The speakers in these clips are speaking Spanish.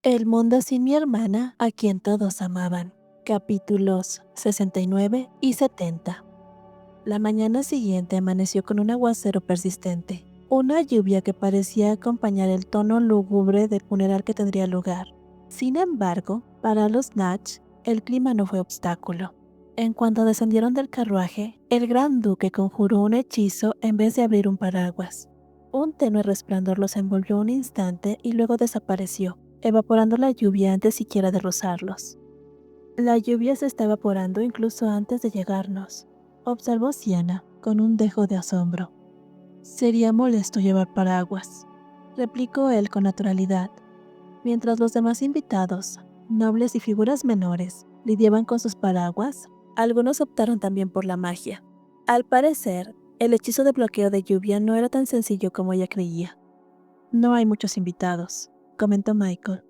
El mundo sin mi hermana, a quien todos amaban. Capítulos 69 y 70. La mañana siguiente amaneció con un aguacero persistente, una lluvia que parecía acompañar el tono lúgubre del funeral que tendría lugar. Sin embargo, para los Natch, el clima no fue obstáculo. En cuanto descendieron del carruaje, el gran duque conjuró un hechizo en vez de abrir un paraguas. Un tenue resplandor los envolvió un instante y luego desapareció, evaporando la lluvia antes siquiera de rozarlos. La lluvia se está evaporando incluso antes de llegarnos, observó Siena, con un dejo de asombro. Sería molesto llevar paraguas, replicó él con naturalidad, mientras los demás invitados, nobles y figuras menores, lidiaban con sus paraguas. Algunos optaron también por la magia. Al parecer, el hechizo de bloqueo de lluvia no era tan sencillo como ella creía. No hay muchos invitados, comentó Michael.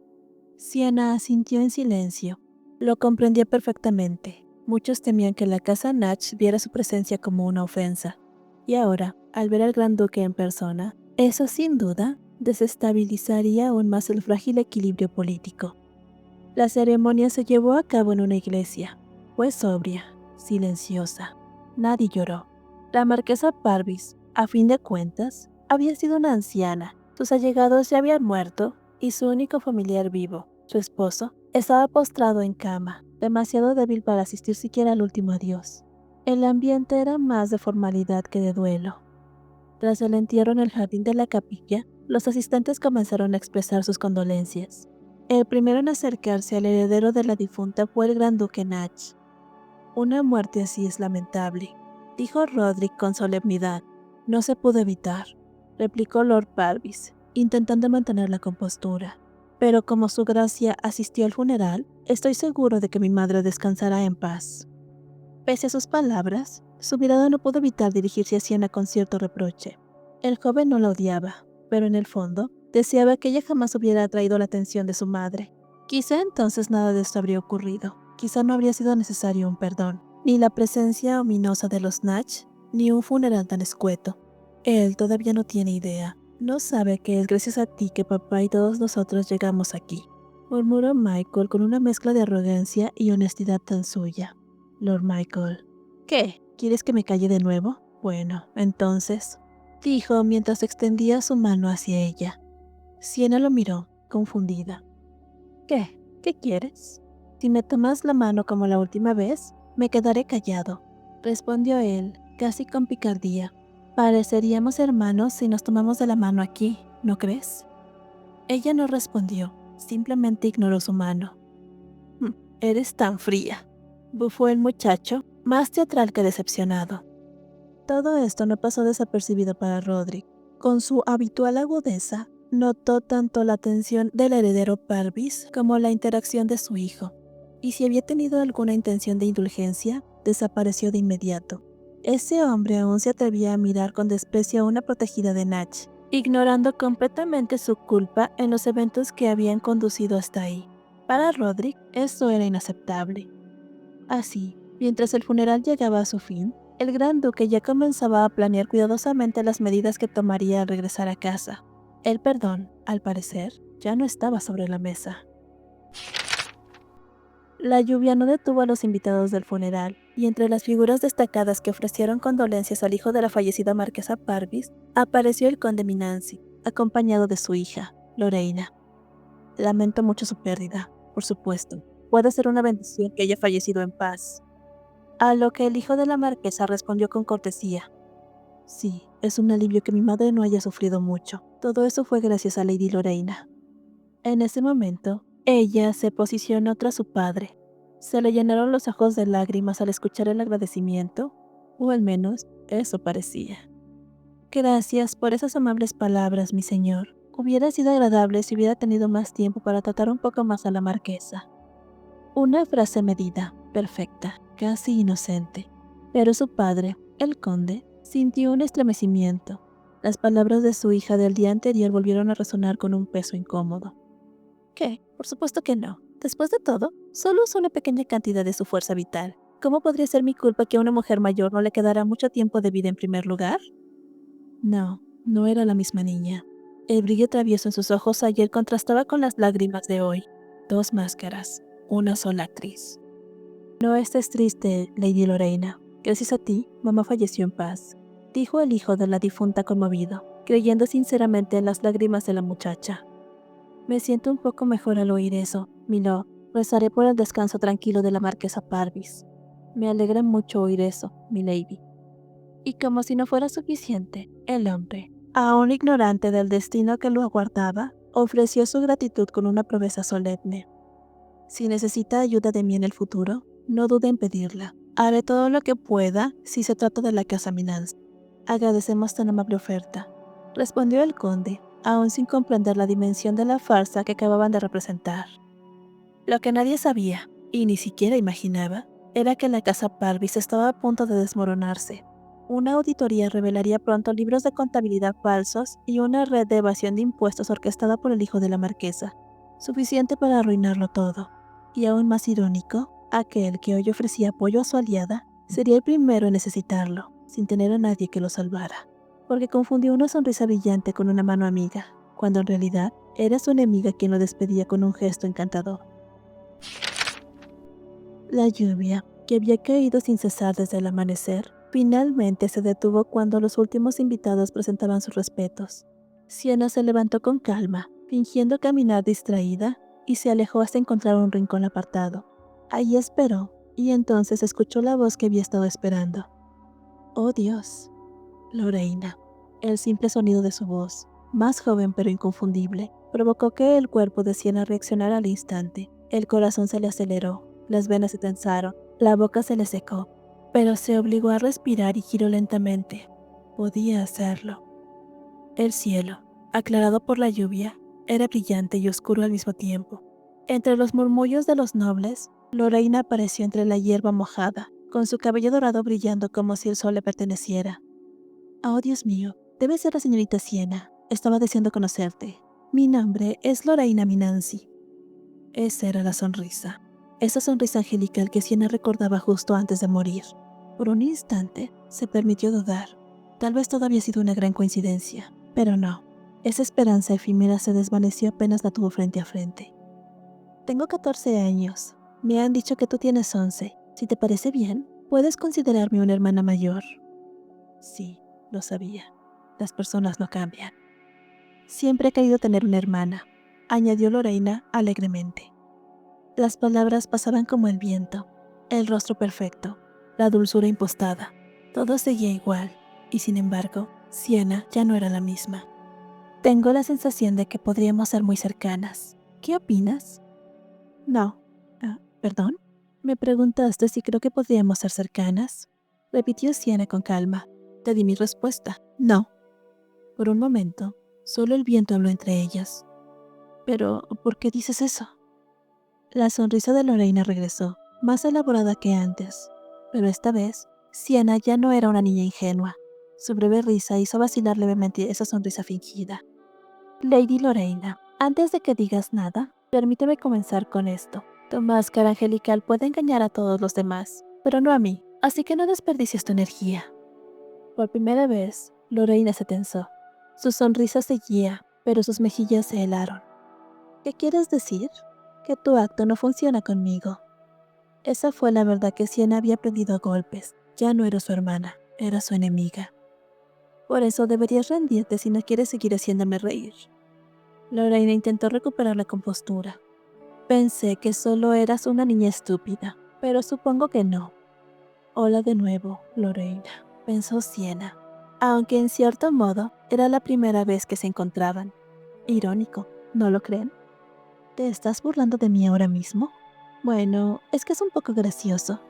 Siena asintió en silencio. Lo comprendía perfectamente. Muchos temían que la casa Natch viera su presencia como una ofensa. Y ahora, al ver al gran duque en persona, eso sin duda desestabilizaría aún más el frágil equilibrio político. La ceremonia se llevó a cabo en una iglesia. Fue sobria, silenciosa. Nadie lloró. La marquesa Parvis, a fin de cuentas, había sido una anciana. Sus allegados ya habían muerto y su único familiar vivo, su esposo, estaba postrado en cama, demasiado débil para asistir siquiera al último adiós. El ambiente era más de formalidad que de duelo. Tras el entierro en el jardín de la capilla, los asistentes comenzaron a expresar sus condolencias. El primero en acercarse al heredero de la difunta fue el gran duque Natch. Una muerte así es lamentable, dijo Roderick con solemnidad. No se pudo evitar, replicó Lord Parvis, intentando mantener la compostura. Pero como su gracia asistió al funeral, estoy seguro de que mi madre descansará en paz. Pese a sus palabras, su mirada no pudo evitar dirigirse a Siena con cierto reproche. El joven no la odiaba, pero en el fondo, deseaba que ella jamás hubiera atraído la atención de su madre. Quizá entonces nada de esto habría ocurrido. Quizá no habría sido necesario un perdón, ni la presencia ominosa de los Natch, ni un funeral tan escueto. Él todavía no tiene idea. No sabe que es gracias a ti que papá y todos nosotros llegamos aquí, murmuró Michael con una mezcla de arrogancia y honestidad tan suya. Lord Michael. ¿Qué? ¿Quieres que me calle de nuevo? Bueno, entonces, dijo mientras extendía su mano hacia ella. Siena lo miró, confundida. ¿Qué? ¿Qué quieres? Si me tomas la mano como la última vez, me quedaré callado, respondió él, casi con picardía. Pareceríamos hermanos si nos tomamos de la mano aquí, ¿no crees? Ella no respondió, simplemente ignoró su mano. Eres tan fría, bufó el muchacho, más teatral que decepcionado. Todo esto no pasó desapercibido para Roderick. Con su habitual agudeza, notó tanto la atención del heredero Parvis como la interacción de su hijo, y si había tenido alguna intención de indulgencia, desapareció de inmediato. Ese hombre aún se atrevía a mirar con desprecio a una protegida de Natch, ignorando completamente su culpa en los eventos que habían conducido hasta ahí. Para Roderick, eso era inaceptable. Así, mientras el funeral llegaba a su fin, el gran duque ya comenzaba a planear cuidadosamente las medidas que tomaría al regresar a casa. El perdón, al parecer, ya no estaba sobre la mesa. La lluvia no detuvo a los invitados del funeral, y entre las figuras destacadas que ofrecieron condolencias al hijo de la fallecida marquesa Parvis, apareció el conde Minanci, acompañado de su hija, Lorena. Lamento mucho su pérdida, por supuesto. Puede ser una bendición que haya fallecido en paz. A lo que el hijo de la marquesa respondió con cortesía. Sí, es un alivio que mi madre no haya sufrido mucho. Todo eso fue gracias a Lady Lorena. En ese momento, ella se posicionó tras su padre. Se le llenaron los ojos de lágrimas al escuchar el agradecimiento, o al menos eso parecía. Gracias por esas amables palabras, mi señor. Hubiera sido agradable si hubiera tenido más tiempo para tratar un poco más a la marquesa. Una frase medida, perfecta, casi inocente. Pero su padre, el conde, sintió un estremecimiento. Las palabras de su hija del día anterior volvieron a resonar con un peso incómodo. ¿Qué? Por supuesto que no. Después de todo, solo usó una pequeña cantidad de su fuerza vital. ¿Cómo podría ser mi culpa que a una mujer mayor no le quedara mucho tiempo de vida en primer lugar? No, no era la misma niña. El brillo travieso en sus ojos ayer contrastaba con las lágrimas de hoy. 2 máscaras, una sola actriz. No estés triste, Lady Lorena. Gracias a ti, mamá falleció en paz, dijo el hijo de la difunta conmovido, creyendo sinceramente en las lágrimas de la muchacha. Me siento un poco mejor al oír eso, Milord. Rezaré por el descanso tranquilo de la marquesa Parvis. Me alegra mucho oír eso, milady. Y como si no fuera suficiente, el hombre, aún ignorante del destino que lo aguardaba, ofreció su gratitud con una promesa solemne. Si necesita ayuda de mí en el futuro, no dude en pedirla. Haré todo lo que pueda si se trata de la casa Minans. Agradecemos tan amable oferta, respondió el conde, aún sin comprender la dimensión de la farsa que acababan de representar. Lo que nadie sabía, y ni siquiera imaginaba, era que la casa Parvis estaba a punto de desmoronarse. Una auditoría revelaría pronto libros de contabilidad falsos y una red de evasión de impuestos orquestada por el hijo de la marquesa, suficiente para arruinarlo todo. Y aún más irónico, aquel que hoy ofrecía apoyo a su aliada sería el primero en necesitarlo, sin tener a nadie que lo salvara, porque confundió una sonrisa brillante con una mano amiga, cuando en realidad era su enemiga quien lo despedía con un gesto encantador. La lluvia, que había caído sin cesar desde el amanecer, finalmente se detuvo cuando los últimos invitados presentaban sus respetos. Siena se levantó con calma, fingiendo caminar distraída, y se alejó hasta encontrar un rincón apartado. Allí esperó, y entonces escuchó la voz que había estado esperando. ¡Oh Dios! Lorena. El simple sonido de su voz, más joven pero inconfundible, provocó que el cuerpo de Siena reaccionara al instante. El corazón se le aceleró, las venas se tensaron, la boca se le secó, pero se obligó a respirar y giró lentamente. Podía hacerlo. El cielo, aclarado por la lluvia, era brillante y oscuro al mismo tiempo. Entre los murmullos de los nobles, Lorena apareció entre la hierba mojada, con su cabello dorado brillando como si el sol le perteneciera. Oh, Dios mío, debe ser la señorita Siena. Estaba deseando conocerte. Mi nombre es Lorena Minanzi. Esa era la sonrisa. Esa sonrisa angelical que Siena recordaba justo antes de morir. Por un instante, se permitió dudar. Tal vez todo había sido una gran coincidencia, pero no. Esa esperanza efímera se desvaneció apenas la tuvo frente a frente. Tengo 14 años. Me han dicho que tú tienes 11. Si te parece bien, puedes considerarme una hermana mayor. Sí, lo sabía. Las personas no cambian. Siempre he querido tener una hermana, añadió Lorena alegremente. Las palabras pasaban como el viento, el rostro perfecto, la dulzura impostada. Todo seguía igual, y sin embargo, Siena ya no era la misma. Tengo la sensación de que podríamos ser muy cercanas. ¿Qué opinas? No. ¿Perdón? ¿Me preguntaste si creo que podríamos ser cercanas? Repitió Siena con calma. Te di mi respuesta. No. Por un momento, solo el viento habló entre ellas. Pero, ¿por qué dices eso? La sonrisa de Lorena regresó, más elaborada que antes. Pero esta vez, Siena ya no era una niña ingenua. Su breve risa hizo vacilar levemente esa sonrisa fingida. Lady Lorena, antes de que digas nada, permíteme comenzar con esto. Tu máscara angelical puede engañar a todos los demás, pero no a mí, así que no desperdicies tu energía. Por primera vez, Lorena se tensó. Su sonrisa seguía, pero sus mejillas se helaron. ¿Qué quieres decir? Que tu acto no funciona conmigo. Esa fue la verdad que Siena había aprendido a golpes. Ya no era su hermana, era su enemiga. Por eso deberías rendirte si no quieres seguir haciéndome reír. Lorena intentó recuperar la compostura. Pensé que solo eras una niña estúpida, pero supongo que no. Hola de nuevo, Lorena, pensó Siena, aunque en cierto modo era la primera vez que se encontraban. Irónico, ¿no lo creen? ¿Te estás burlando de mí ahora mismo? Bueno, es que es un poco gracioso.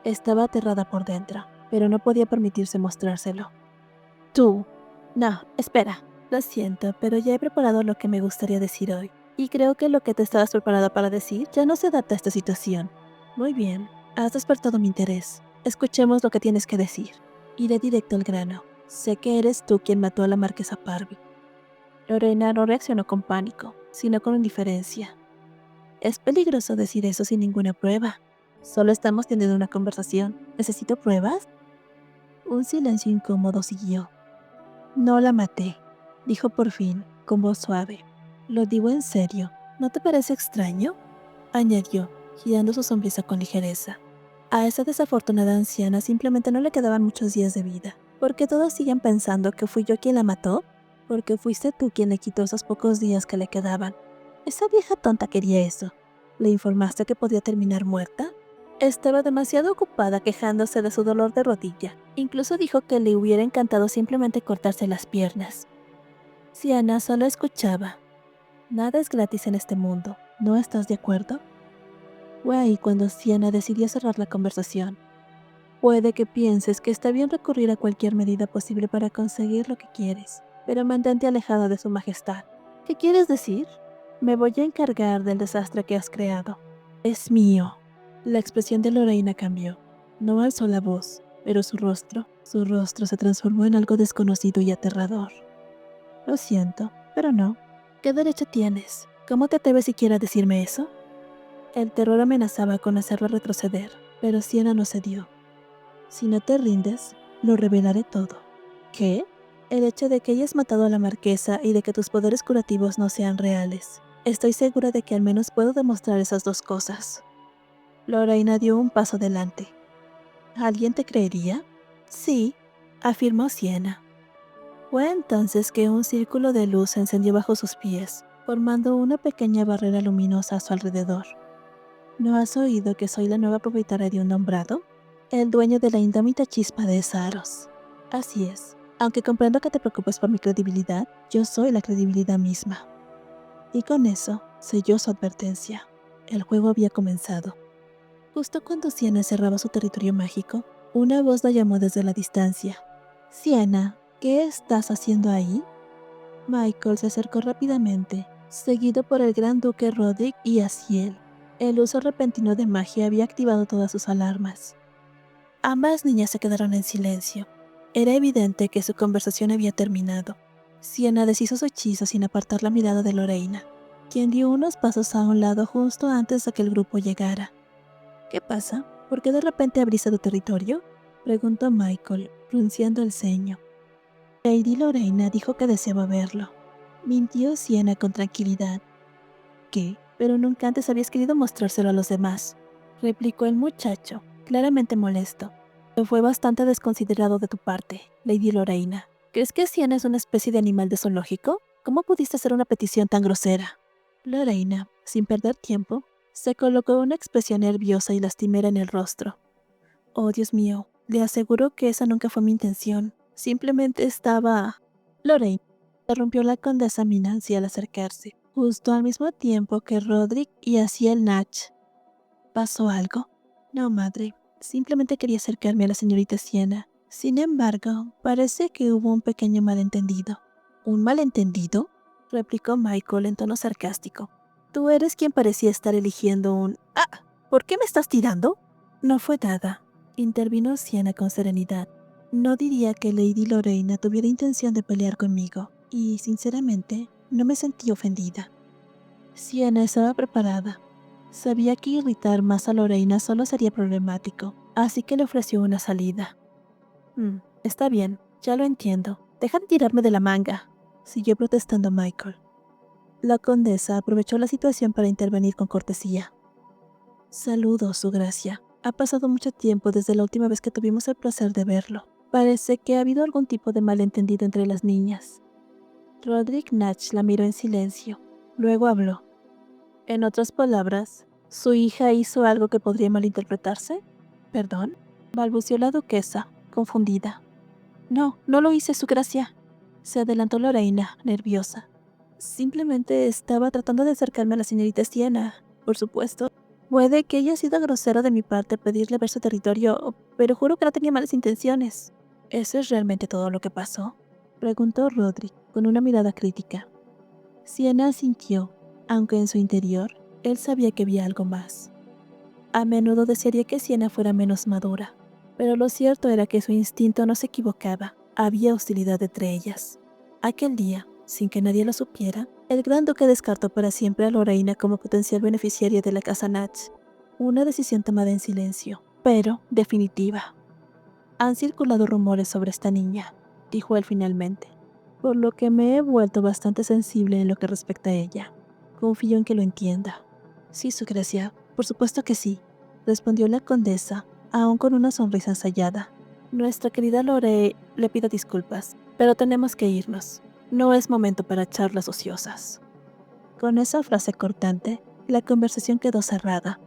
Estaba aterrada por dentro, pero no podía permitirse mostrárselo. Tú. No, espera. Lo siento, pero ya he preparado lo que me gustaría decir hoy. Y creo que lo que te estabas preparada para decir ya no se adapta a esta situación. Muy bien, has despertado mi interés. Escuchemos lo que tienes que decir. Iré directo al grano. Sé que eres tú quien mató a la marquesa Parvis. Lorena no reaccionó con pánico, sino con indiferencia. Es peligroso decir eso sin ninguna prueba. Solo estamos teniendo una conversación. ¿Necesito pruebas? Un silencio incómodo siguió. No la maté, dijo por fin, con voz suave. «Lo digo en serio. ¿No te parece extraño?», añadió, girando su sonrisa con ligereza. A esa desafortunada anciana simplemente no le quedaban muchos días de vida. ¿Por qué todos siguen pensando que fui yo quien la mató? Porque fuiste tú quien le quitó esos pocos días que le quedaban. Esa vieja tonta quería eso. ¿Le informaste que podía terminar muerta? Estaba demasiado ocupada quejándose de su dolor de rodilla. Incluso dijo que le hubiera encantado simplemente cortarse las piernas. Sienna solo escuchaba. Nada es gratis en este mundo, ¿no estás de acuerdo? Fue ahí cuando Sienna decidió cerrar la conversación. Puede que pienses que está bien recurrir a cualquier medida posible para conseguir lo que quieres, pero mantente alejada de su majestad. ¿Qué quieres decir? Me voy a encargar del desastre que has creado. Es mío. La expresión de Lorraine cambió. No alzó la voz, pero su rostro se transformó en algo desconocido y aterrador. Lo siento, pero no. ¿Qué derecho tienes? ¿Cómo te atreves siquiera a decirme eso? El terror amenazaba con hacerla retroceder, pero Sienna no cedió. Si no te rindes, lo revelaré todo. ¿Qué? El hecho de que hayas matado a la marquesa y de que tus poderes curativos no sean reales. Estoy segura de que al menos puedo demostrar esas dos cosas. Lorraine dio un paso adelante. ¿Alguien te creería? Sí, afirmó Sienna. Fue entonces que un círculo de luz se encendió bajo sus pies, formando una pequeña barrera luminosa a su alrededor. ¿No has oído que soy la nueva propietaria de un nombrado? El dueño de la indómita chispa de Saros. Así es. Aunque comprendo que te preocupes por mi credibilidad, yo soy la credibilidad misma. Y con eso, selló su advertencia. El juego había comenzado. Justo cuando Sienna cerraba su territorio mágico, una voz la llamó desde la distancia. «Sienna, ¿qué estás haciendo ahí?» Michael se acercó rápidamente, seguido por el gran duque Roderick y Asiel. El uso repentino de magia había activado todas sus alarmas. Ambas niñas se quedaron en silencio. Era evidente que su conversación había terminado. Sienna deshizo su hechizo sin apartar la mirada de Lorraine, quien dio unos pasos a un lado justo antes de que el grupo llegara. «¿Qué pasa? ¿Por qué de repente abriste tu territorio?», preguntó Michael, frunciendo el ceño. Lady Lorraine dijo que deseaba verlo. Mintió Sienna con tranquilidad. «¿Qué? Pero nunca antes habías querido mostrárselo a los demás», replicó el muchacho, claramente molesto. «Lo fue bastante desconsiderado de tu parte, Lady Lorraine. ¿Crees que Sienna es una especie de animal de zoológico? ¿Cómo pudiste hacer una petición tan grosera?» Lorraine, sin perder tiempo, se colocó una expresión nerviosa y lastimera en el rostro. «Oh, Dios mío, le aseguro que esa nunca fue mi intención. Simplemente estaba...» Lorraine, interrumpió la condesa Minancy al acercarse, justo al mismo tiempo que Roderick y Asiel Natch. ¿Pasó algo? No, madre. Simplemente quería acercarme a la señorita Sienna. Sin embargo, parece que hubo un pequeño malentendido. ¿Un malentendido?, replicó Michael en tono sarcástico. Tú eres quien parecía estar eligiendo un... ¡Ah! ¿Por qué me estás tirando? No fue nada, intervino Sienna con serenidad. No diría que Lady Lorraine tuviera intención de pelear conmigo, y, sinceramente, no me sentí ofendida. Sienna estaba preparada. Sabía que irritar más a Lorraine solo sería problemático, así que le ofreció una salida. Está bien, ya lo entiendo. Deja de tirarme de la manga», siguió protestando Michael. La condesa aprovechó la situación para intervenir con cortesía. «Saludos, su gracia. Ha pasado mucho tiempo desde la última vez que tuvimos el placer de verlo. Parece que ha habido algún tipo de malentendido entre las niñas». Roderick Natch la miró en silencio. Luego habló. «En otras palabras, ¿su hija hizo algo que podría malinterpretarse?» «¿Perdón?», balbuceó la duquesa, confundida. «No, no lo hice, su gracia», se adelantó Lorraine, nerviosa. «Simplemente estaba tratando de acercarme a la señorita Sienna. Por supuesto, puede que haya sido grosero de mi parte pedirle ver su territorio, pero juro que no tenía malas intenciones». «¿Eso es realmente todo lo que pasó?», preguntó Roderick, con una mirada crítica. Sienna asintió, aunque en su interior, él sabía que había algo más. A menudo desearía que Sienna fuera menos madura, pero lo cierto era que su instinto no se equivocaba. Había hostilidad entre ellas. Aquel día, sin que nadie lo supiera, el gran duque descartó para siempre a Lorraine como potencial beneficiaria de la casa Natch. Una decisión tomada en silencio, pero definitiva. «Han circulado rumores sobre esta niña», dijo él finalmente. por lo que me he vuelto bastante sensible en lo que respecta a ella. Confío en que lo entienda. Sí, su gracia, por supuesto que sí, respondió la condesa, aún con una sonrisa ensayada. Nuestra querida Lore le pido disculpas, pero tenemos que irnos. No es momento para charlas ociosas. Con esa frase cortante, la conversación quedó cerrada.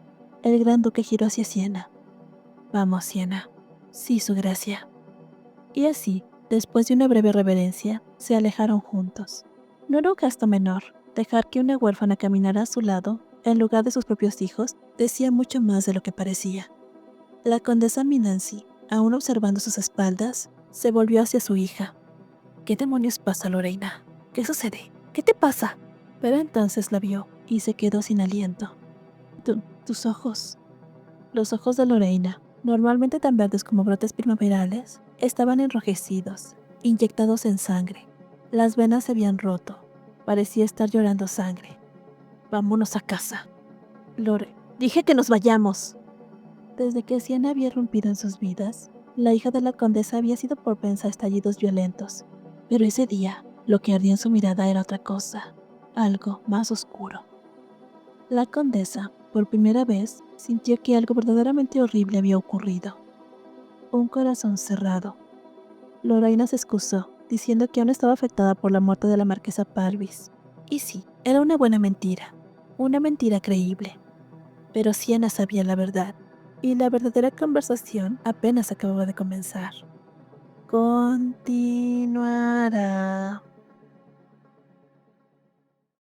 El gran duque giró hacia Siena. Vamos, Siena. Sí, su gracia. Y así, después de una breve reverencia, se alejaron juntos. No era un gesto menor. Dejar que una huérfana caminara a su lado, en lugar de sus propios hijos, decía mucho más de lo que parecía. La condesa Minancy, aún observando sus espaldas, se volvió hacia su hija. ¿Qué demonios pasa, Lorena? ¿Qué sucede? ¿Qué te pasa? Pero entonces la vio y se quedó sin aliento. Tus ojos. Los ojos de Lorena, normalmente tan verdes como brotes primaverales, estaban enrojecidos, inyectados en sangre. Las venas se habían roto. Parecía estar llorando sangre. Vámonos a casa. Lore, dije que nos vayamos. Desde que Siena había irrumpido en sus vidas, la hija de la condesa había sido propensa a estallidos violentos. Pero ese día, lo que ardía en su mirada era otra cosa, algo más oscuro. La condesa, por primera vez, sintió que algo verdaderamente horrible había ocurrido. Un corazón cerrado. Lorena se excusó, diciendo que aún estaba afectada por la muerte de la marquesa Parvis. Y sí, era una buena mentira, una mentira creíble. Pero Siena sabía la verdad, y la verdadera conversación apenas acababa de comenzar. Continuará.